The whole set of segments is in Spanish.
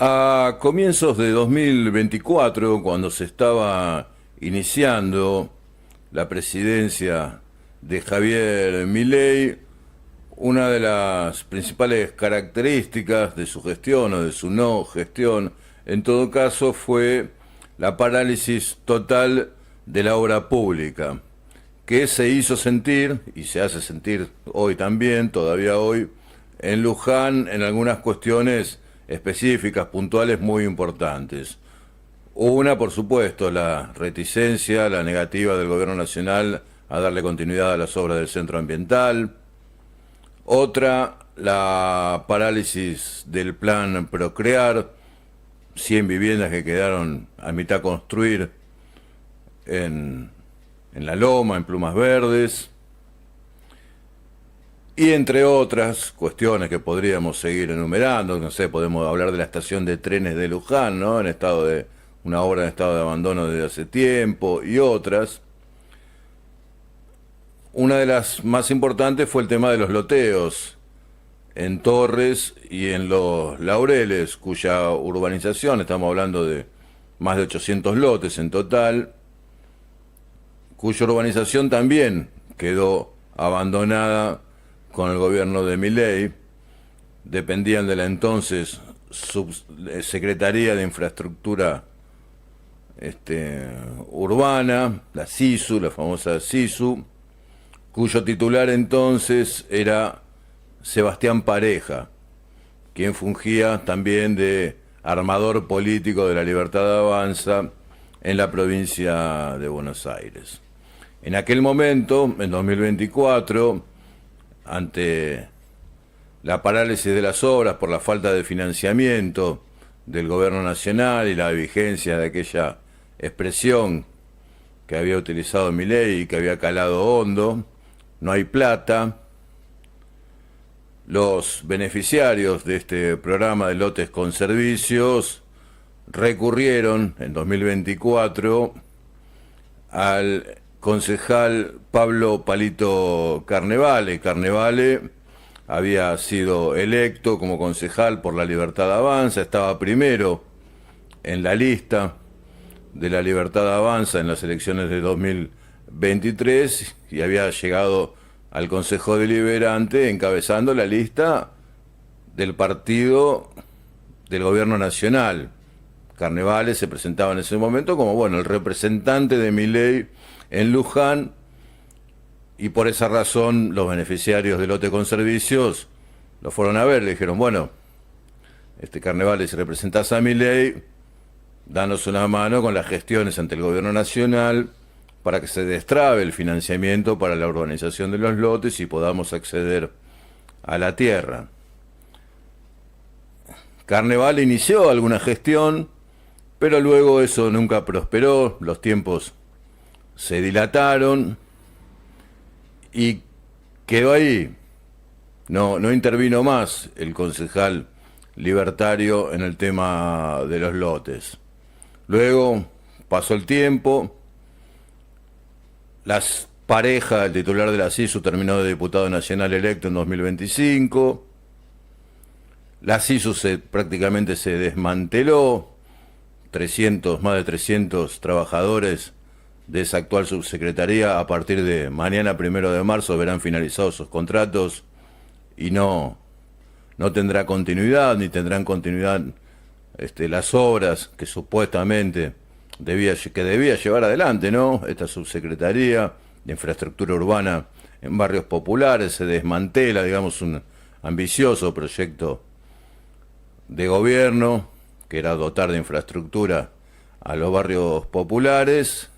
A comienzos de 2024, cuando se estaba iniciando la presidencia de Javier Milei, una de las principales características de su gestión o de su no gestión, en todo caso, fue la parálisis total de la obra pública, que se hizo sentir, y se hace sentir hoy también, todavía hoy, en Luján, en algunas cuestiones específicas, puntuales, muy importantes. Una, por supuesto, la reticencia, la negativa del gobierno nacional a darle continuidad a las obras del centro ambiental. Otra, la parálisis del plan Procrear, 100 viviendas que quedaron a mitad construir en, en La Loma, en Plumas Verdes. Y entre otras cuestiones que podríamos seguir enumerando, no sé, podemos hablar de la estación de trenes de Luján, ¿no? En estado de una obra en estado de abandono desde hace tiempo, y otras. Una de las más importantes fue el tema de los loteos en Torres y en Los Laureles, cuya urbanización, estamos hablando de más de 800 lotes en total, cuya urbanización también quedó abandonada con el gobierno de Milei. Dependían de la entonces Secretaría de Infraestructura Urbana, la SISU, la famosa SISU, cuyo titular entonces era Sebastián Pareja, quien fungía también de armador político de la Libertad Avanza en la provincia de Buenos Aires. En aquel momento, en 2024, ante la parálisis de las obras por la falta de financiamiento del gobierno nacional y la vigencia de aquella expresión que había utilizado Milei y que había calado hondo, no hay plata. Los beneficiarios de este programa de lotes con servicios recurrieron en 2024 al concejal Pablo Palito Carnevale. Carnevale había sido electo como concejal por la Libertad Avanza, estaba primero en la lista de la Libertad Avanza en las elecciones de 2023 y había llegado al Consejo Deliberante encabezando la lista del partido del gobierno nacional. Carnevale se presentaba en ese momento como, bueno, el representante de Milei en Luján, y por esa razón los beneficiarios del lote con servicios lo fueron a ver, le dijeron, bueno, Carnevale, si representás a Milei, danos una mano con las gestiones ante el gobierno nacional para que se destrabe el financiamiento para la urbanización de los lotes y podamos acceder a la tierra. Carnevale inició alguna gestión, pero luego eso nunca prosperó, los tiempos se dilataron y quedó ahí. No intervino más el concejal libertario en el tema de los lotes. Luego pasó el tiempo, las parejas, el titular de la SISU terminó de diputado nacional electo en 2025, la SISU prácticamente se desmanteló, más de 300 trabajadores de esa actual subsecretaría a partir de mañana 1 de marzo verán finalizados sus contratos y no tendrá continuidad, ni tendrán continuidad las obras que supuestamente debía llevar adelante, ¿no? Esta subsecretaría de infraestructura urbana en barrios populares. Se desmantela, digamos, un ambicioso proyecto de gobierno que era dotar de infraestructura a los barrios populares,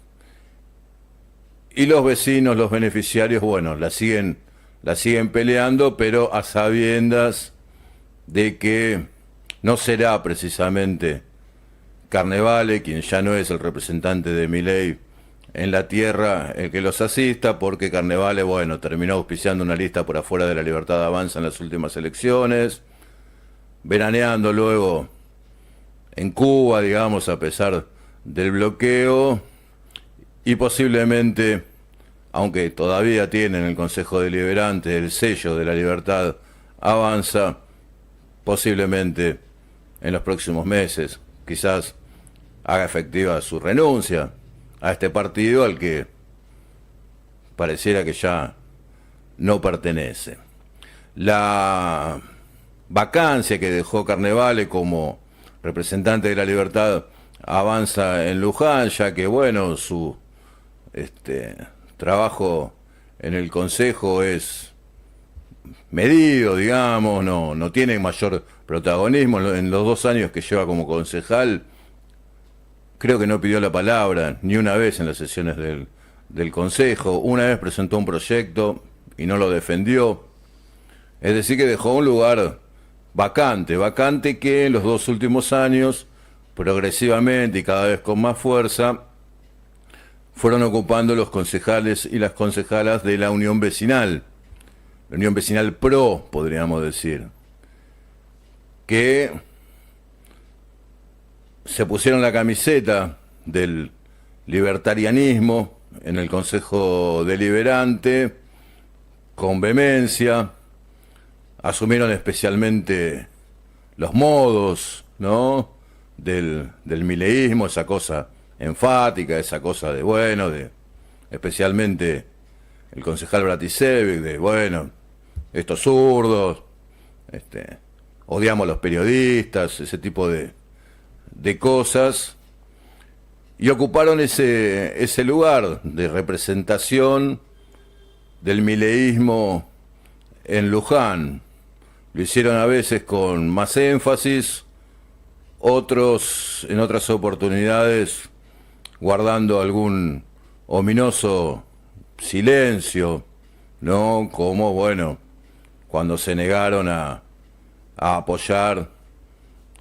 y los vecinos, los beneficiarios, bueno, la siguen peleando, pero a sabiendas de que no será precisamente Carnevale, quien ya no es el representante de Milei en la tierra, el que los asista, porque Carnevale, bueno, terminó auspiciando una lista por afuera de la Libertad Avanza en las últimas elecciones, veraneando luego en Cuba, digamos, a pesar del bloqueo, y posiblemente, aunque todavía tiene en el Consejo Deliberante el sello de la Libertad Avanza, posiblemente en los próximos meses. Quizás haga efectiva su renuncia a este partido al que pareciera que ya no pertenece. La vacancia que dejó Carnevale como representante de la Libertad Avanza en Luján, ya que bueno, su trabajo en el Consejo es medido, digamos, no tiene mayor protagonismo. En los 2 años que lleva como concejal, creo que no pidió la palabra ni una vez en las sesiones del Consejo. Una vez presentó un proyecto y no lo defendió. Es decir, que dejó un lugar vacante que en los 2 últimos años, progresivamente y cada vez con más fuerza, fueron ocupando los concejales y las concejalas de la Unión Vecinal. La Unión Vecinal Pro, podríamos decir, que se pusieron la camiseta del libertarianismo en el Consejo Deliberante con vehemencia, asumieron especialmente los modos, ¿no?, del mileísmo, esa cosa enfática, esa cosa de bueno, especialmente el concejal Bratisevic, de bueno, estos zurdos, odiamos a los periodistas, ese tipo de cosas, y ocuparon ese lugar de representación del mileísmo en Luján. Lo hicieron a veces con más énfasis, otros en otras oportunidades guardando algún ominoso silencio, ¿no? Como, bueno, cuando se negaron a apoyar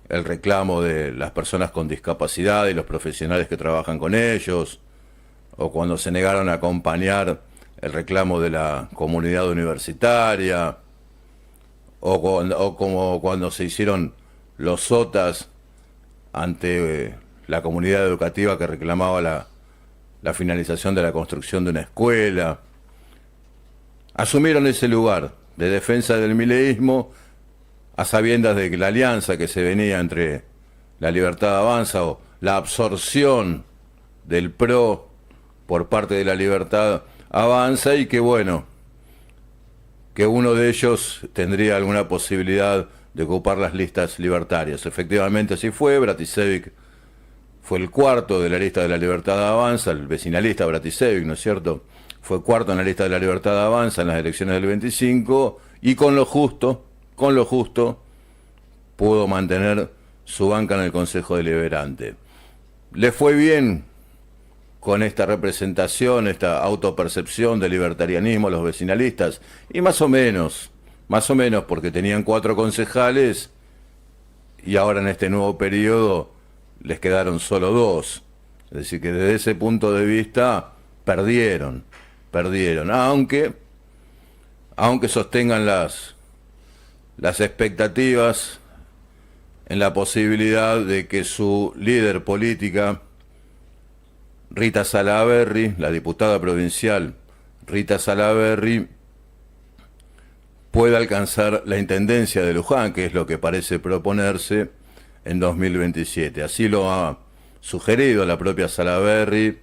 el reclamo de las personas con discapacidad y los profesionales que trabajan con ellos, o cuando se negaron a acompañar el reclamo de la comunidad universitaria, o como cuando se hicieron los sotas ante la comunidad educativa que reclamaba la finalización de la construcción de una escuela. Asumieron ese lugar de defensa del mileísmo a sabiendas de que la alianza que se venía entre la Libertad Avanza o la absorción del PRO por parte de la Libertad Avanza, y que bueno, que uno de ellos tendría alguna posibilidad de ocupar las listas libertarias. Efectivamente así fue. Bratisevic fue el cuarto de la lista de la Libertad Avanza, el vecinalista Bratisevic, ¿no es cierto? Fue cuarto en la lista de la Libertad Avanza en las elecciones del 25, y con lo justo, pudo mantener su banca en el Consejo Deliberante. Le fue bien con esta representación, esta autopercepción del libertarianismo a los vecinalistas, y más o menos, porque tenían 4 concejales y ahora en este nuevo periodo les quedaron solo 2. Es decir, que desde ese punto de vista perdieron, aunque sostengan las expectativas en la posibilidad de que su líder política, Rita Salaverry, la diputada provincial Rita Salaverry, pueda alcanzar la intendencia de Luján, que es lo que parece proponerse en 2027. Así lo ha sugerido la propia Salaverry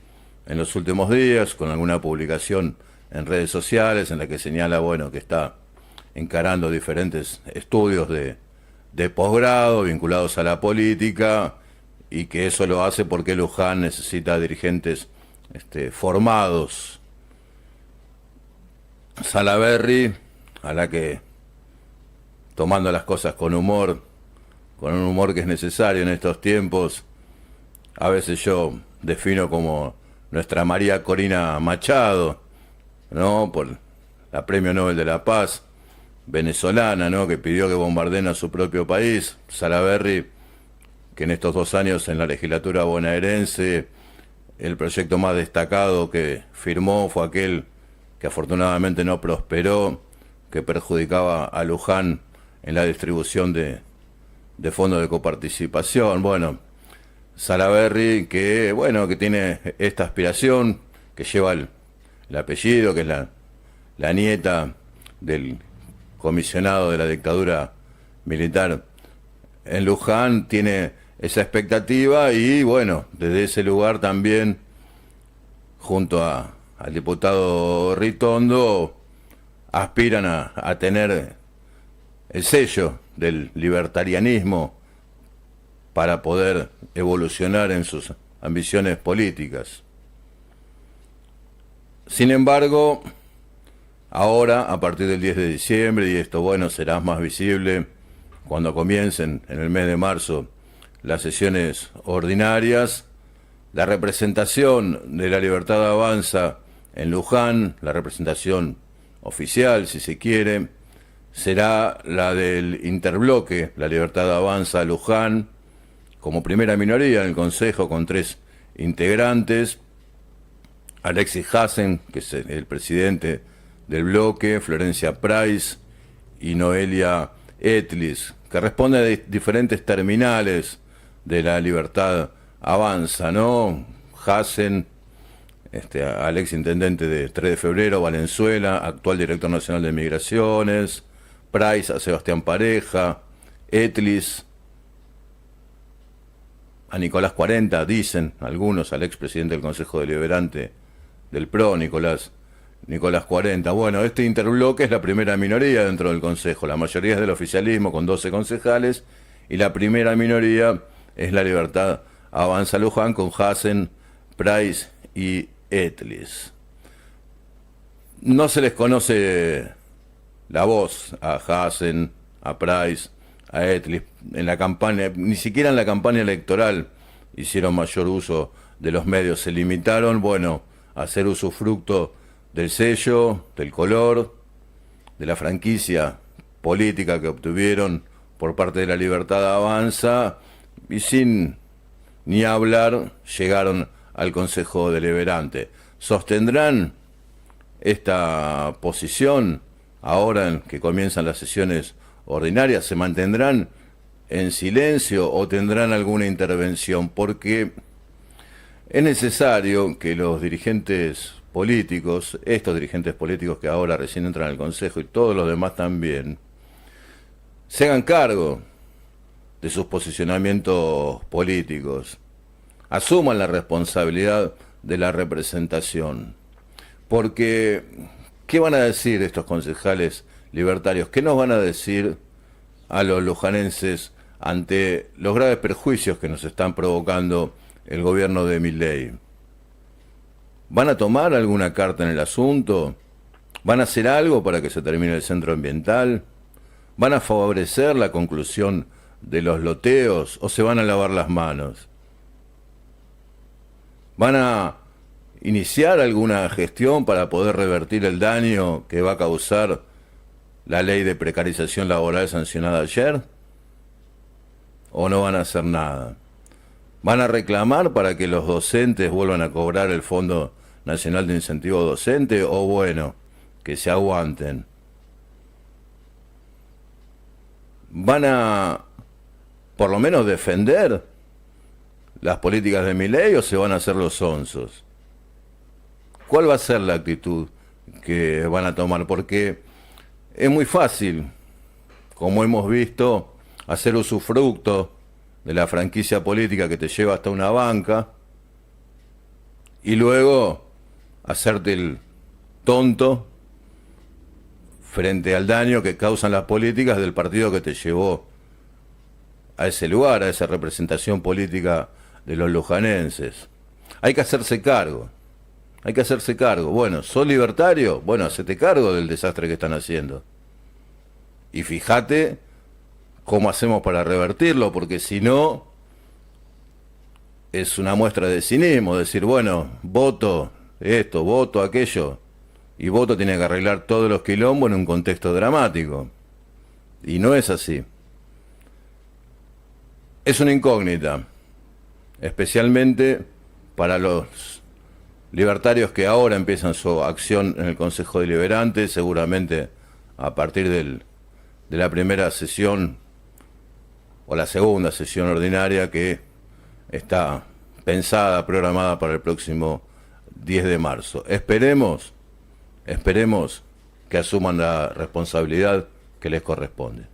en los últimos días, con alguna publicación en redes sociales en la que señala, bueno, que está encarando diferentes estudios de posgrado vinculados a la política, y que eso lo hace porque Luján necesita dirigentes formados. Salaverry, a la que, tomando las cosas con humor, con un humor que es necesario en estos tiempos, a veces yo defino como nuestra María Corina Machado, ¿no?, por la Premio Nobel de la Paz venezolana, ¿no?, que pidió que bombardeen a su propio país. Salaverry, que en estos 2 años en la legislatura bonaerense el proyecto más destacado que firmó fue aquel que afortunadamente no prosperó, que perjudicaba a Luján en la distribución de fondos de coparticipación. Bueno, Salaverry, que bueno, que tiene esta aspiración, que lleva el apellido, que es la nieta del comisionado de la dictadura militar en Luján tiene esa expectativa y bueno, desde ese lugar también, junto al diputado Ritondo, aspiran a tener el sello del libertarianismo para poder evolucionar en sus ambiciones políticas. Sin embargo, ahora, a partir del 10 de diciembre, y esto bueno será más visible cuando comiencen en el mes de marzo las sesiones ordinarias, la representación de La Libertad Avanza en Luján, la representación oficial, si se quiere, será la del interbloque La Libertad Avanza Luján, como primera minoría en el Consejo, con 3 integrantes: Alexis Hassen, que es el presidente del bloque, Florencia Price y Noelia Etlis, que responde a diferentes terminales de La Libertad Avanza, ¿no? Hassen, Alex, intendente de 3 de febrero, Valenzuela, actual director nacional de Migraciones; Price a Sebastián Pareja; Etlis a Nicolás 40, dicen algunos, al expresidente del Consejo Deliberante del PRO, Nicolás 40. Bueno, este interbloque es la primera minoría dentro del Consejo. La mayoría es del oficialismo, con 12 concejales, y la primera minoría es La Libertad Avanza Luján, con Hassen, Price y Etlis. No se les conoce la voz a Hassen, a Price, a Etlis en la campaña, ni siquiera en la campaña electoral hicieron mayor uso de los medios. Se limitaron, bueno, a hacer usufructo del sello, del color, de la franquicia política que obtuvieron por parte de La Libertad Avanza, y sin ni hablar llegaron al Consejo Deliberante. ¿Sostendrán esta posición ahora en que comienzan las sesiones ordinarias? ¿Se mantendrán en silencio o tendrán alguna intervención? Porque es necesario que los dirigentes políticos, estos dirigentes políticos que ahora recién entran al Consejo y todos los demás también, se hagan cargo de sus posicionamientos políticos, asuman la responsabilidad de la representación. Porque, ¿qué van a decir estos concejales libertarios? ¿Qué nos van a decir a los lujanenses ante los graves perjuicios que nos están provocando el gobierno de Milei? ¿Van a tomar alguna carta en el asunto? ¿Van a hacer algo para que se termine el centro ambiental? ¿Van a favorecer la conclusión de los loteos o se van a lavar las manos? ¿Van a iniciar alguna gestión para poder revertir el daño que va a causar la ley de precarización laboral sancionada ayer? ¿O no van a hacer nada? ¿Van a reclamar para que los docentes vuelvan a cobrar el Fondo Nacional de Incentivo Docente? ¿O bueno, que se aguanten? ¿Van a por lo menos defender las políticas de Milei o se van a hacer los sonsos? ¿Cuál va a ser la actitud que van a tomar? Porque es muy fácil, como hemos visto, hacer usufructo de la franquicia política que te lleva hasta una banca y luego hacerte el tonto frente al daño que causan las políticas del partido que te llevó a ese lugar, a esa representación política de los lujanenses. Hay que hacerse cargo. Hay que hacerse cargo. Bueno, ¿sos libertario? Bueno, hacete cargo del desastre que están haciendo. Y fíjate cómo hacemos para revertirlo, porque si no, es una muestra de cinismo, decir, bueno, voto esto, voto aquello, y voto tiene que arreglar todos los quilombos en un contexto dramático. Y no es así. Es una incógnita, especialmente para los libertarios que ahora empiezan su acción en el Consejo Deliberante, seguramente a partir de la primera sesión o la segunda sesión ordinaria que está pensada, programada para el próximo 10 de marzo. Esperemos que asuman la responsabilidad que les corresponde.